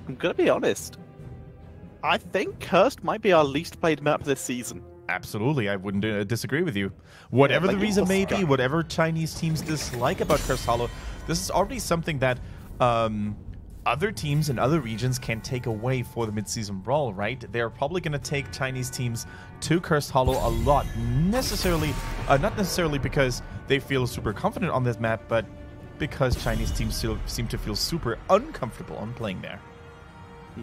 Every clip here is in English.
I'm gonna be honest. I think Cursed might be our least played map this season. Absolutely, I wouldn't disagree with you. Whatever the reason may be, whatever Chinese teams dislike about Cursed Hollow, this is already something that other teams in other regions can take away for the mid-season brawl, right? They're probably going to take Chinese teams to Cursed Hollow a lot. Not necessarily because they feel super confident on this map, but because Chinese teams still seem to feel super uncomfortable on playing there.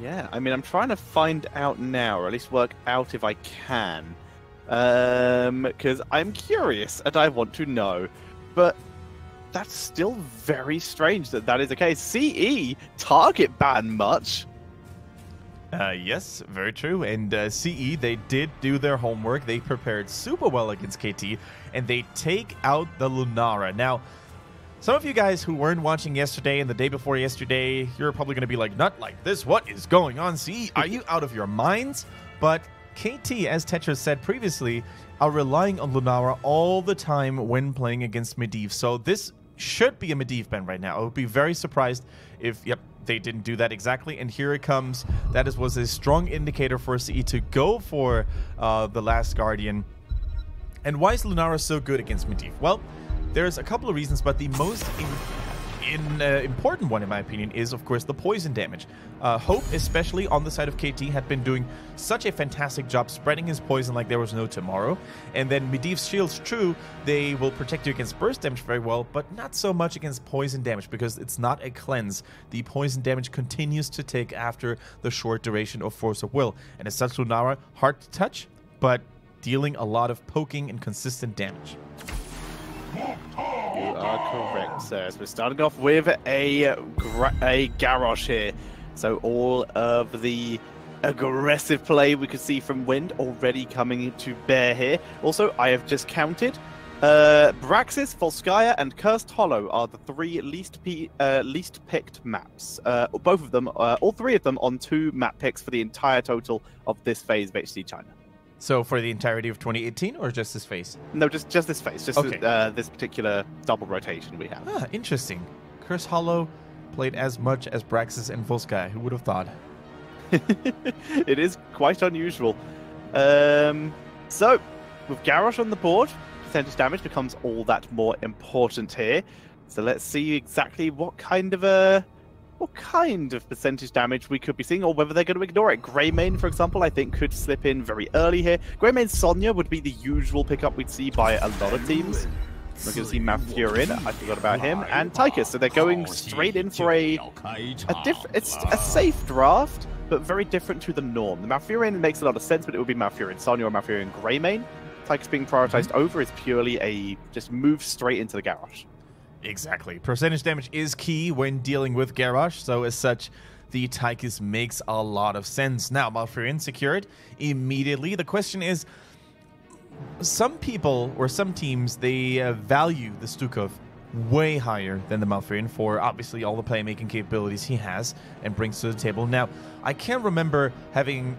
Yeah, I mean, I'm trying to find out now, or at least work out if I can. Because I'm curious and I want to know. But that's still very strange that that is the case. CE target ban much? Yes, very true. And CE, they did do their homework. They prepared super well against KT, and they take out the Lunara. Now, some of you guys who weren't watching yesterday and the day before yesterday, you're probably going to be like, not like this. What is going on, CE? Are you out of your minds? But KT, as Tetris said previously, are relying on Lunara all the time when playing against Medivh. So this should be a Medivh ban right now. I would be very surprised if, they didn't do that exactly. And here it comes. That was a strong indicator for CE to go for the Last Guardian. And why is Lunara so good against Medivh? Well, there's a couple of reasons, but the most important one, in my opinion, is, of course, the poison damage. Hope, especially on the side of KT, had been doing such a fantastic job spreading his poison like there was no tomorrow. And then Medivh's shields, true, they will protect you against burst damage very well, but not so much against poison damage, because it's not a cleanse. The poison damage continues to tick after the short duration of Force of Will. And as such, Lunara, hard to touch, but dealing a lot of poking and consistent damage. You are correct, sir. So we're starting off with a Garrosh here. So all of the aggressive play we could see from Wind already coming to bear here. Also, I have just counted. Braxis, Volskaya, and Cursed Hollow are the three least picked maps. Both of them, all three of them on 2 map picks for the entire total of this phase of HGC China. So for the entirety of 2018, or just this phase? No, just this phase. Just okay. This particular double rotation we have. Ah, interesting. Cursed Hollow played as much as Braxis and Volskaya. Who would have thought? It is quite unusual. So, with Garrosh on the board, percentage damage becomes all that more important here. So let's see exactly what kind of percentage damage we could be seeing, or whether they're going to ignore it. Greymane, for example, I think could slip in very early here. Greymane Sonya would be the usual pickup we'd see by a lot of teams. We're going to see Malfurion, I forgot about him, and Tychus. So they're going straight in for it's a safe draft, but very different to the norm. The Malfurion makes a lot of sense, but it would be Malfurion Sonya or Malfurion Greymane. Tychus being prioritized over is purely a just move straight into the Garrosh. Exactly. Percentage damage is key when dealing with Garrosh, so as such, the Tychus makes a lot of sense. Now, Malfurion secured immediately. The question is, some people, or some teams, they value the Stukov way higher than the Malfurion for, obviously, all the playmaking capabilities he has and brings to the table. Now, I can remember having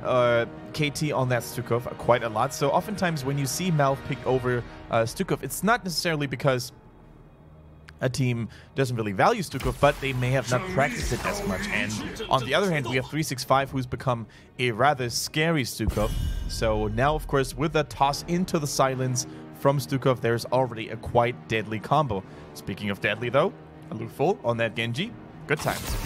KT on that Stukov quite a lot, so oftentimes when you see Malf pick over Stukov, it's not necessarily because a team doesn't really value Stukov, but they may have not practiced it as much. And on the other hand, we have 365, who's become a rather scary Stukov. So now, of course, with the toss into the silence from Stukov, there's already a quite deadly combo. Speaking of deadly, though, a loot full on that Genji. Good times.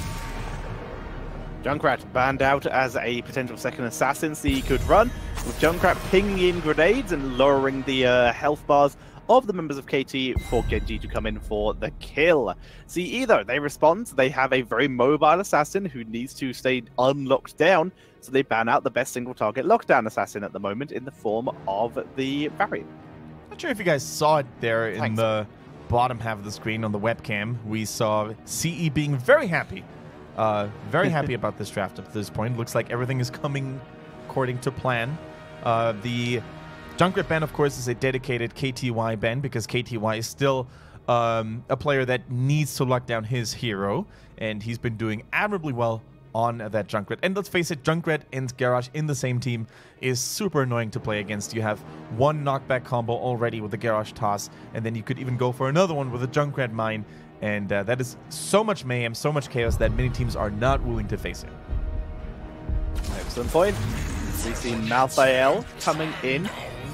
Junkrat banned out as a potential second assassin, so he could run, with Junkrat pinging in grenades and lowering the health bars of the members of KT for Genji to come in for the kill. See, either they respond, they have a very mobile assassin who needs to stay unlocked down, so they ban out the best single target lockdown assassin at the moment in the form of the Varian. Not sure if you guys saw it there in the bottom half of the screen on the webcam. We saw CE being very happy about this draft up to this point. Looks like everything is coming according to plan. The Junkrat ban, of course, is a dedicated KTY ban, because KTY is still a player that needs to lock down his hero, and he's been doing admirably well on that Junkrat. And let's face it, Junkrat and Garrosh in the same team is super annoying to play against. You have one knockback combo already with the Garrosh toss, and then you could even go for another one with a Junkrat mine, and that is so much mayhem, so much chaos that many teams are not willing to face it. Some point. We see Malthael coming in.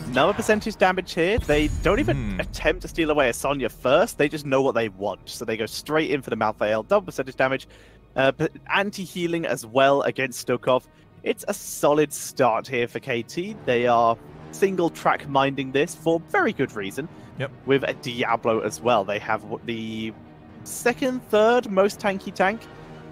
Another percentage damage here. They don't even attempt to steal away a Sonya first. They just know what they want. So they go straight in for the Malthael. Double percentage damage. Anti-healing as well against Stukov. It's a solid start here for KT. They are single track minding this for very good reason. Yep. With a Diablo as well. They have the second, third most tanky tank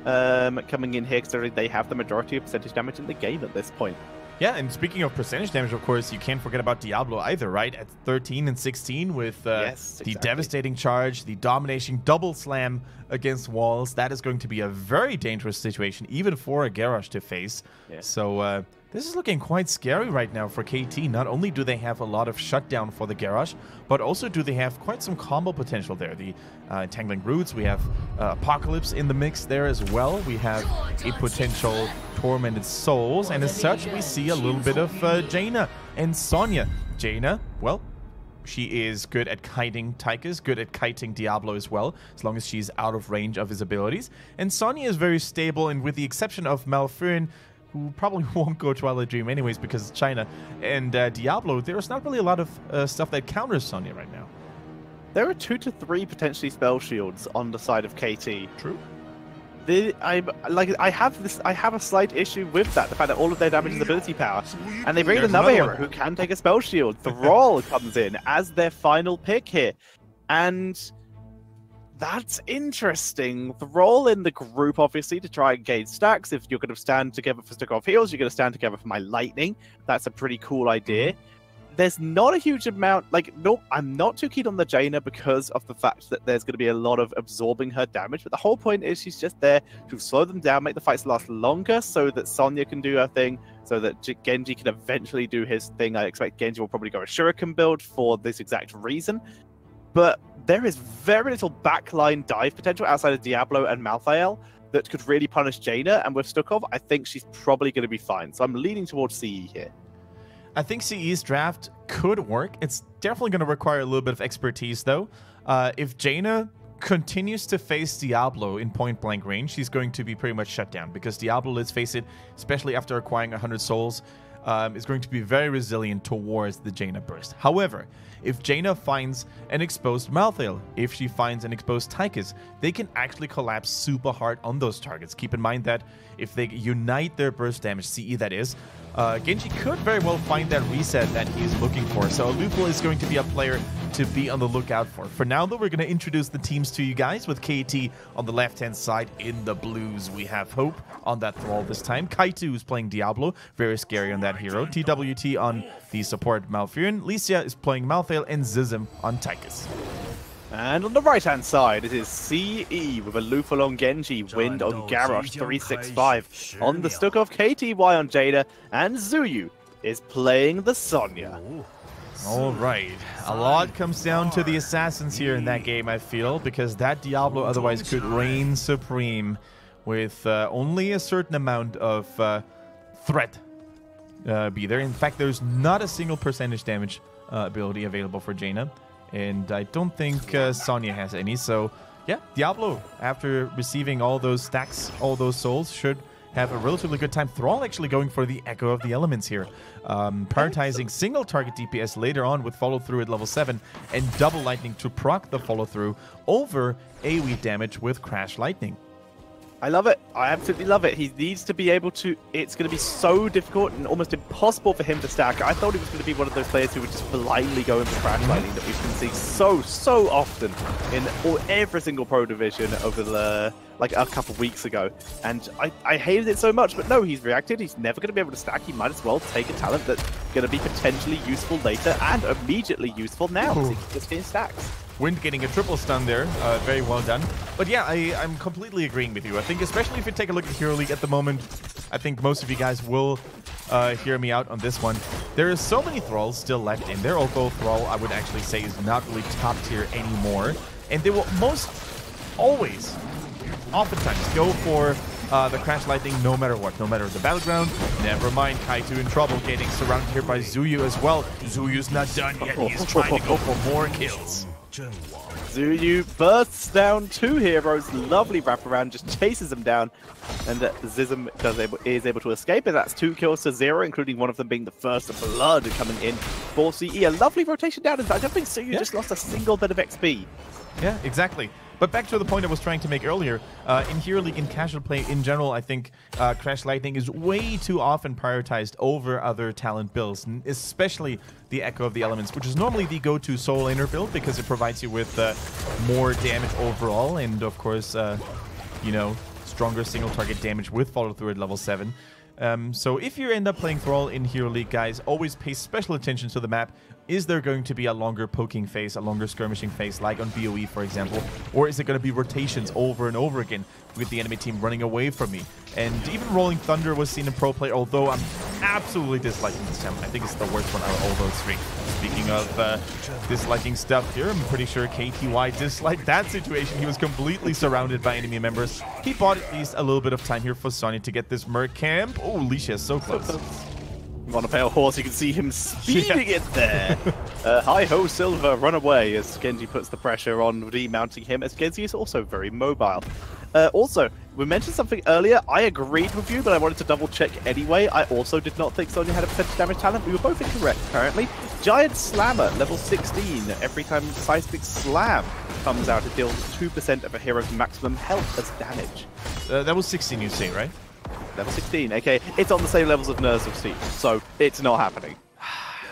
coming in here, considering they have the majority of percentage damage in the game at this point. Yeah, and speaking of percentage damage, of course, you can't forget about Diablo either, right? At 13 and 16 with yes, exactly. The devastating charge, the domination double slam against walls. That is going to be a very dangerous situation, even for a Garrosh to face. Yeah. So this is looking quite scary right now for KT. Not only do they have a lot of shutdown for the Garrosh, but also do they have quite some combo potential there. The Entangling Roots, we have Apocalypse in the mix there as well. We have a potential Tormented Souls, and as such, we see a little bit of Jaina and Sonya. Jaina, well, she is good at kiting Tychus, good at kiting Diablo as well, as long as she's out of range of his abilities. And Sonya is very stable, and with the exception of Malfurion, who probably won't go Twilight Dream anyways because it's China, and Diablo, there's not really a lot of stuff that counters Sonya right now. There are 2 to 3 potentially spell shields on the side of KT. True. I have a slight issue with that, the fact that all of their damage is ability power, and they bring in another hero who can take a spell shield. Thrall comes in as their final pick here, and that's interesting. Thrall in the group, obviously, to try and gain stacks. If you're going to stand together for Stukov heals, you're going to stand together for my lightning. That's a pretty cool idea. There's not a huge amount, no, I'm not too keen on the Jaina because of the fact that there's going to be a lot of absorbing her damage, but the whole point is she's just there to slow them down, make the fights last longer so that Sonya can do her thing, so that Genji can eventually do his thing. I expect Genji will probably go a Shuriken build for this exact reason, but there is very little backline dive potential outside of Diablo and Malthael that could really punish Jaina, and with Stukov, I think she's probably going to be fine, so I'm leaning towards CE here. I think CE's draft could work. It's definitely going to require a little bit of expertise, though. If Jaina continues to face Diablo in point-blank range, she's going to be pretty much shut down, because Diablo, let's face it, especially after acquiring 100 souls, is going to be very resilient towards the Jaina burst. However, if Jaina finds an exposed Malthael, if she finds an exposed Tychus, they can actually collapse super hard on those targets. Keep in mind that if they unite their burst damage, CE that is, Genji could very well find that reset that he's looking for. So Lupul is going to be a player to be on the lookout for. For now, though, we're going to introduce the teams to you guys with KT on the left-hand side. In the blues, we have Hope on that Thrall this time. Kaitu is playing Diablo, very scary on that hero. TWT on the support Malfurion. Licia is playing Malthael, and Zizim on Tychus. And on the right-hand side, it is CE with a Luful on Genji, Wind on Garrosh, 365. On the Stukov, KTY on Jada, and Zuyu is playing the Sonya. All right. A lot comes down to the assassins here in that game, I feel, because that Diablo otherwise could reign supreme with only a certain amount of threat be there. In fact, there's not a single percentage damage ability available for Jaina. And I don't think Sonya has any. So, yeah, Diablo, after receiving all those stacks, all those souls, should have a relatively good time. Thrall actually going for the Echo of the Elements here. Prioritizing single target DPS later on with follow-through at level 7 and double lightning to proc the follow-through over AoE damage with Crash Lightning. I love it. I absolutely love it. He needs to be able to... It's going to be so difficult and almost impossible for him to stack. I thought he was going to be one of those players who would just blindly go in for Crash Lightning that we've been seeing so often in every single pro division over the... like a couple of weeks ago. And I hated it so much, but no, he's reacted. He's never going to be able to stack. He might as well take a talent that's going to be potentially useful later and immediately useful now, because he can just gain stacks. Wind getting a triple stun there. Very well done. But yeah, I'm completely agreeing with you. I think especially if you take a look at Hero League at the moment, I think most of you guys will hear me out on this one. There are so many Thralls still left in there, although Thrall, I would actually say, is not really top tier anymore. And they will most always, oftentimes, go for the Crash Lightning no matter what, no matter the battleground. Never mind, Kaitu in trouble, getting surrounded here by Zuyu as well. Zuyu's not done yet. He is trying to go for more kills. Zuyu bursts down 2 heroes. Lovely wraparound, just chases them down. And Zism is able to escape, and that's 2 kills to 0, including one of them being the first blood coming in for CE. A lovely rotation down, in fact. I don't think Zuyu just lost a single bit of XP. Yeah, exactly. But back to the point I was trying to make earlier, in Hero League, in casual play in general, I think Crash Lightning is way too often prioritized over other talent builds, especially the Echo of the Elements, which is normally the go-to Soul Laner build because it provides you with more damage overall and, of course, you know, stronger single target damage with follow-through at level 7. So if you end up playing Thrall in Hero League, guys, always pay special attention to the map. Is there going to be a longer poking phase, a longer skirmishing phase, like on BOE, for example? Or is it going to be rotations over and over again with the enemy team running away from me? And even Rolling Thunder was seen in pro play, although I'm absolutely disliking this talent. I think it's the worst one out of all those 3. Speaking of disliking stuff here, I'm pretty sure KTY disliked that situation. He was completely surrounded by enemy members. He bought at least a little bit of time here for Sonya to get this Merc camp. Oh, Licia is so close. On a pale horse, you can see him speeding it there. Hi-ho, Silver, run away, as Genji puts the pressure on demounting him, as Genji is also very mobile. Also, we mentioned something earlier. I agreed with you, but I wanted to double-check anyway. I also did not think Sonya had a percentage damage talent. We were both incorrect, apparently. Giant Slammer, level 16. Every time Seismic Slam comes out, it deals 2% of a hero's maximum health as damage. That was 16, you say, right? Level 16, okay. It's on the same levels of Nerves of Steel, so it's not happening.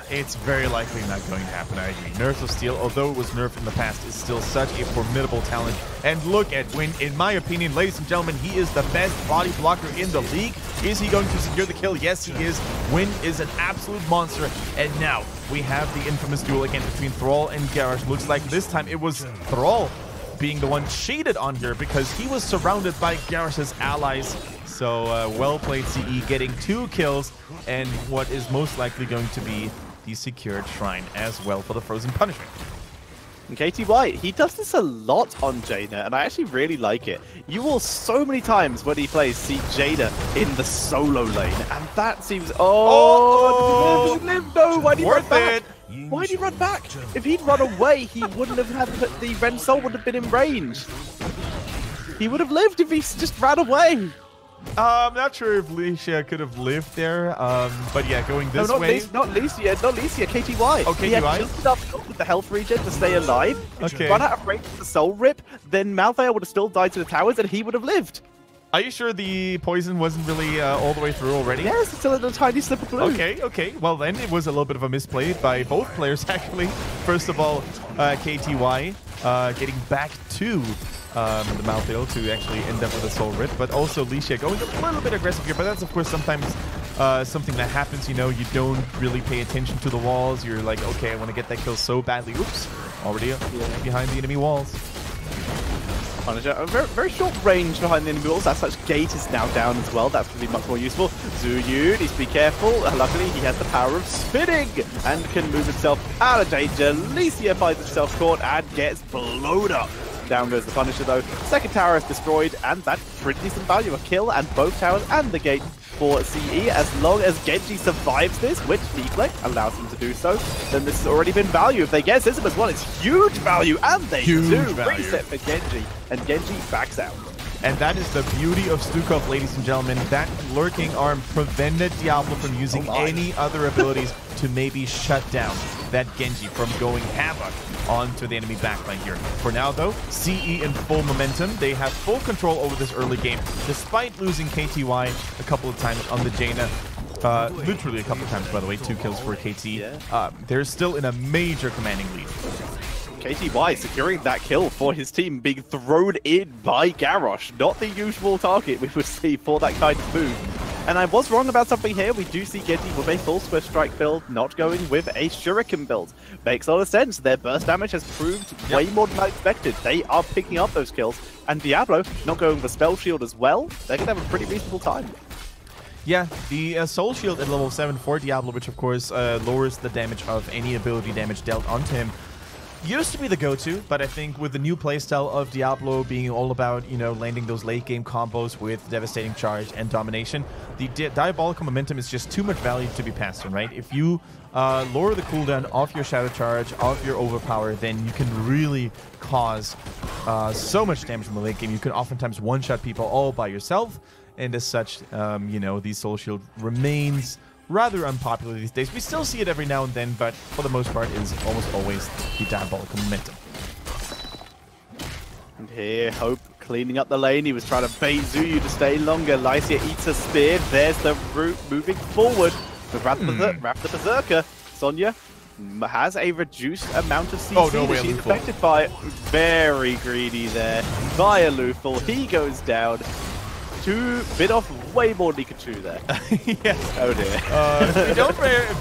It's very likely not going to happen, I agree. Nerves of Steel, although it was nerfed in the past, is still such a formidable talent. And look at Win. In my opinion, ladies and gentlemen, he is the best body blocker in the league. Is he going to secure the kill? Yes, he is. Win is an absolute monster. And now we have the infamous duel again between Thrall and Garrosh. Looks like this time it was Thrall being the one cheated on here because he was surrounded by Garrosh's allies. So well played, CE, getting 2 kills and what is most likely going to be the secured shrine as well for the Frozen Punishment. And KTY, he does this a lot on Jaina, and I actually really like it. You will so many times when he plays see Jaina in the solo lane, and that seems... Oh! No, why'd he run back? Why'd he run back? If he'd run away, he wouldn't have had the Ren Soul would have been in range. He would have lived if he just ran away. I'm not sure if Licia could have lived there, but yeah, going this way. Not Licia, KTY. Oh, KTY? He had just enough with the health regen to stay alive. Okay. Run out of range with the soul rip, then Malphite would have still died to the towers and he would have lived. Are you sure the poison wasn't really all the way through already? Yes, it's still in a tiny slip of blue. Okay. Well, then it was a little bit of a misplay by both players, actually. First of all, KTY getting back to the Malphite to actually end up with a soul rip, but also Licia going a little bit aggressive here, but that's of course sometimes something that happens, you know, you don't really pay attention to the walls, you're like, okay, I want to get that kill so badly, oops, already behind the enemy walls. Punisher, a very short range behind the enemy walls. As such, Gate is now down as well. That's going to be much more useful. Zuyu needs to be careful. Luckily, he has the power of spinning and can move himself out of danger. Licia finds himself caught and gets blown up. Down goes the Punisher though. Second tower is destroyed, and that's pretty decent value. A kill and both towers and the gate for CE. As long as Genji survives this, which Deflect allows him to do so, then this has already been value. If they get System as well, it's huge value, and they do. Reset for Genji, and Genji backs out. And that is the beauty of Stukov, ladies and gentlemen. That lurking arm prevented Diablo from using any other abilities to maybe shut down that Genji from going havoc onto the enemy backline here. For now, though, CE in full momentum. They have full control over this early game, despite losing KTY a couple of times on the Jaina. Literally a couple of times, by the way. 2 kills for KT. They're still in a major commanding lead. KTY securing that kill for his team, being thrown in by Garrosh. Not the usual target we would see for that kind of move. And I was wrong about something here. We do see Genji with a full Swift Strike build, not going with a Shuriken build. Makes a lot of sense. Their burst damage has proved way more than I expected. They are picking up those kills. And Diablo, not going with a Spell Shield as well, they're going to have a pretty reasonable time. Yeah, the Soul Shield at level 7 for Diablo, which of course lowers the damage of any ability damage dealt onto him. used to be the go-to, but I think with the new playstyle of Diablo being all about, you know, landing those late-game combos with devastating charge and domination, the diabolical momentum is just too much value to be passed on, right? If you lower the cooldown of your shadow charge, of your overpower, then you can really cause so much damage in the late game. You can oftentimes one-shot people all by yourself, and as such, you know, the Soul Shield remains rather unpopular these days. We still see it every now and then, but for the most part, it is almost always the diabolical momentum. And here, Hope cleaning up the lane. He was trying to bait Zuyu to stay longer. Lycia eats a spear. There's the route moving forward with Wrath the Berserker. Sonya has a reduced amount of CC that she's affected by. Very greedy there by Alufal. He goes down. Bit off way more than he could chew there. Yes. Oh dear.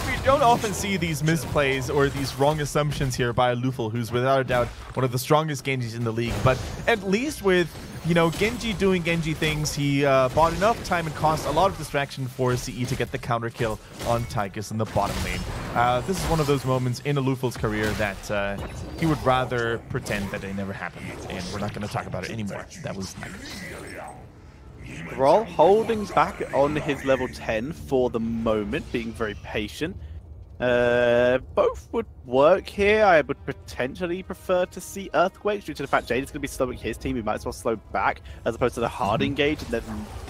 We don't often see these misplays or these wrong assumptions here by Alufal, who's without a doubt one of the strongest Genjis in the league. But at least with, you know, Genji doing Genji things, he bought enough time and cost a lot of distraction for CE to get the counter kill on Tychus in the bottom lane. This is one of those moments in Alufal's career that he would rather pretend that it never happened, and we're not going to talk about it anymore. That was like... Thrall holding back on his level 10 for the moment, being very patient. Both would work here. I would potentially prefer to see Earthquakes due to the fact Jade is going to be slowing his team. He might as well slow back as opposed to the hard engage and then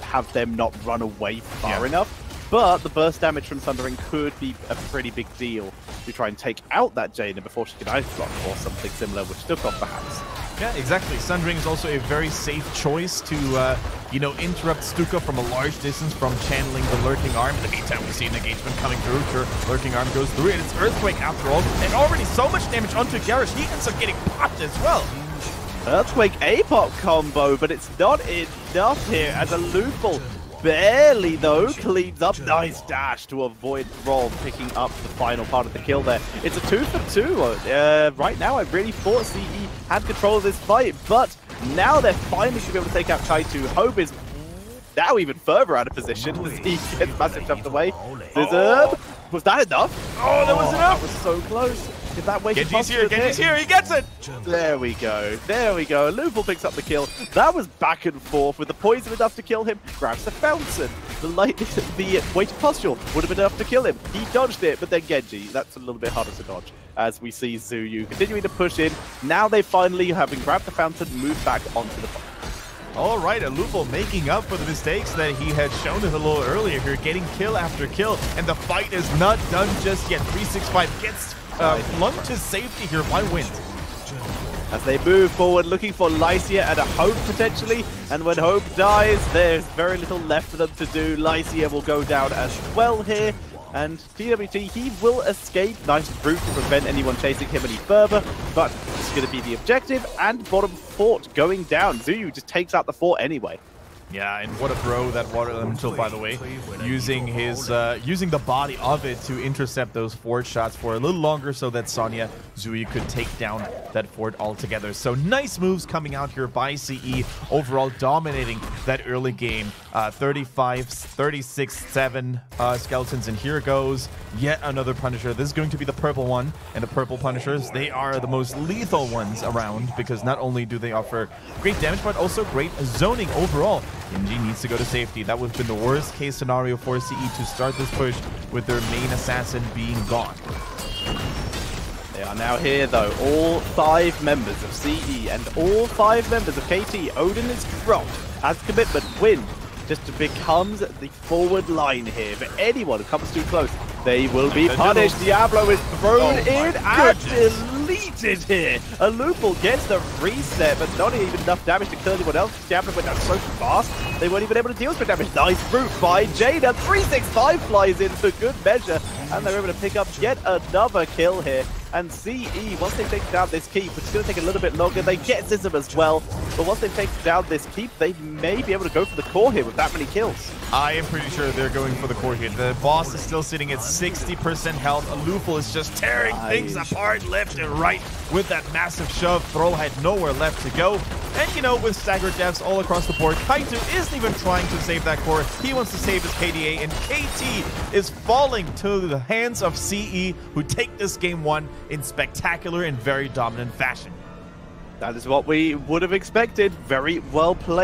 have them not run away far enough. But the burst damage from Sundering could be a pretty big deal to try and take out that Jaina before she can Ice Block or something similar, which took off perhaps. Yeah, exactly. Sundering is also a very safe choice to, you know, interrupt Stuka from a large distance from channeling the Lurking Arm. In the meantime, we see an engagement coming through. Sure, Lurking Arm goes through, and it's Earthquake after all. And already so much damage onto Garrosh. He ends up getting popped as well. Earthquake APOP combo, but it's not enough here as Alufal barely, though, cleans up. Nice dash to avoid Thrall picking up the final part of the kill there. It's a 2 for 2. Right now, I really thought CE had control of this fight, but now they're finally going to be able to take out Kaitu. Hope is now even further out of position as he gets massive shoved away. Scissor. Was that enough? Oh, that was enough! That was so close. If that way Genji's here, he gets it! There we go, Alufal picks up the kill. That was back and forth with the poison enough to kill him. Grabs the fountain. The weighted pustule would have been enough to kill him. He dodged it, but then Genji, that's a little bit harder to dodge. As we see Zuyu continuing to push in. Now they finally, having grabbed the fountain, move back onto the bottom. All right, Alufal making up for the mistakes that he had shown us a little earlier here, getting kill after kill, and the fight is not done just yet. 365 gets flung to safety here by Wind. As they move forward, looking for Lycia and a Hope potentially, and when Hope dies, there's very little left for them to do. Lycia will go down as well here, and TWT, he will escape. Nice route to prevent anyone chasing him any further, but it's going to be the objective, and bottom fort going down. Zuyu just takes out the fort anyway. Yeah, and what a throw that Water Elemental, by the way, using his using the body of it to intercept those fort shots for a little longer so that Sonya Zuyu could take down that fort altogether. So nice moves coming out here by CE, overall dominating that early game. 35, 36, 7 skeletons, and here goes yet another Punisher. This is going to be the purple one, and the purple Punishers, they are the most lethal ones around because not only do they offer great damage, but also great zoning overall. Genji needs to go to safety. That would have been the worst case scenario for CE to start this push with their main assassin being gone. They are now here though, all 5 members of CE and all 5 members of KT. Odin is dropped as commitment. Wind just becomes the forward line here. For anyone who comes too close, they will be punished. Diablo is thrown in and deleted here. Alufal gets the reset, but not even enough damage to kill anyone else. Diablo went down so fast, they weren't even able to deal with damage. Nice route by Jaina. 365 flies in for good measure, and they're able to pick up yet another kill here. And CE, once they take down this keep, which is going to take a little bit longer, they get Zizum as well. But once they've taken down this keep, they may be able to go for the core here with that many kills. I am pretty sure they're going for the core here. The boss is still sitting at 60% health. Lufel is just tearing things apart left and right with that massive shove. Throw had nowhere left to go. And, you know, with staggered deaths all across the board, Kaito isn't even trying to save that core. He wants to save his KDA, and KT is falling to the hands of CE, who take this game 1 in spectacular and very dominant fashion. That is what we would have expected. Very well played.